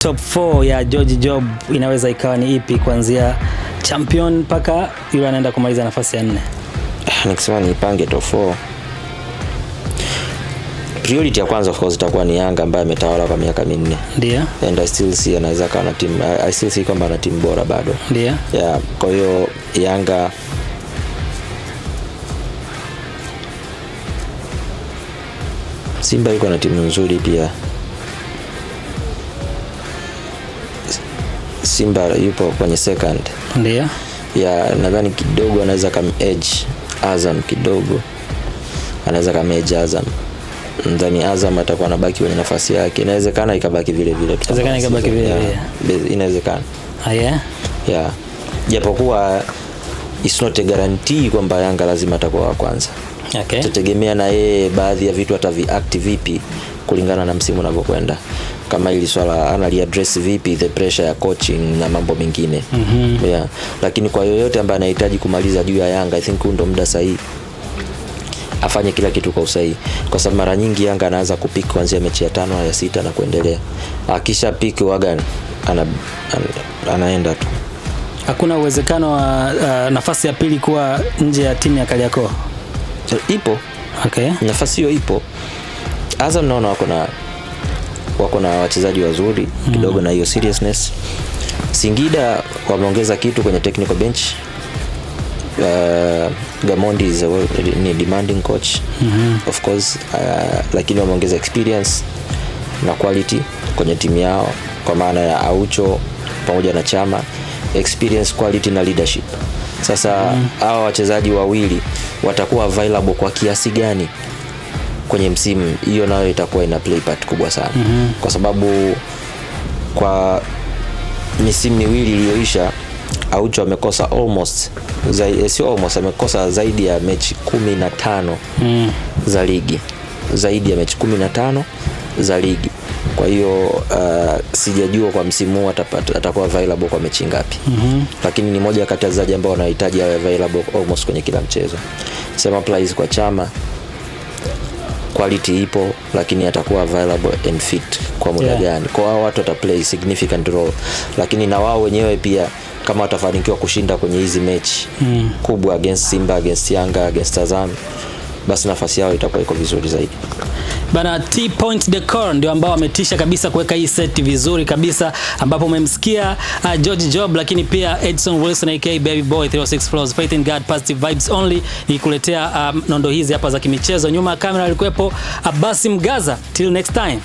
Top 4 ya George Job inaweza ikawa ni ipi kuanzia champion mpaka yule anaenda kumaliza nafasi ya 4? Nikisema nipange top 4, priority ya kwanza of course itakuwa ni Yanga ambaye ametawala kwa miaka 4. Ndio. And I still see anaweza kuwa na team, I still see kwamba ana team bora bado. Ndio. Yeah, kwa hiyo Yanga Simba yuko na timu nzuri pia. Simba yupo kwenye second. Ndio. Ya nadhani kidogo anaweza kama edge Azam kidogo. Anaweza kama edge Azam. Ndani Azam atakuwa anabaki kwenye nafasi yake. Inawezekana ikabaki vile vile. Inawezekana ikabaki vile vile. Inawezekana. Yeah. Yeah. Japokuwa it's not a guarantee kwamba Yanga lazima atakuwa wa kwanza. Okay. Tutegemea na yeye baadhi ya vitu ataviact vipi kulingana na msimu unavyokwenda. Kama ili swala analiaddress vipi the pressure ya coaching na mambo mengine. Yeah. Lakini kwa yoyote ambaye anahitaji kumaliza juu ya Yanga, I think ndo muda sahihi afanye kila kitu kwa usahihi, kwa sababu mara nyingi Yanga anaanza kupick kuanzia mechi ya 5 au ya 6 na kuendelea. Akisha pick wagan anaenda tu. Hakuna uwezekano wa nafasi ya pili kuwa nje ya timu ya Kariakoo? Ipo. Okay. Nafasi hiyo ipo. Azam naona wako na wachezaji wazuri kidogo na hiyo seriousness. Singida wameongeza kitu kwenye technical bench. Gamondi is a demanding coach. Of course, lakini wameongeza experience na quality kwenye timu yao, kwa maana ya Aucho pamoja na Chama, experience, quality na leadership. Sasa hao wachezaji wawili watakuwa available kwa kiasi gani kwenye msimu, hiyo nayo itakuwa ina play part kubwa sana. Kwa sababu kwa misimu miwili iliyoisha Aucho amekosa amekosa zaidi ya mechi 15 za ligi. Zaidi ya mechi 15 za ligi. Kwa hiyo sijajua kwa msimu huu atakuwa available kwa mechi ngapi. Lakini ni moja kati ya wachezaji ambao wanahitaji awe available almost kwenye kila mchezo. Same applies kwa Chama. Quality ipo, lakini atakuwa available and fit kwa muda gani? Kwa hao watu wataplay significant role, lakini na wao wenyewe pia kama watafanikiwa kushinda kwenye hizi mechi kubwa against Simba, against Yanga, against Azam, basi nafasi yao itakuwa iko vizuri zaidi. Bana, T-Point Decor ndio ambao wametisha kabisa kuweka hii set vizuri kabisa, ambapo umemsikia George Job, lakini pia Edson Wilson aka Baby Boy 306 Flows, Faith in God, Positive Vibes Only, nikuletea nondo hizi hapa za kimichezo. Nyuma ya kamera alikuwepo Abasi Mgaza. Till next time.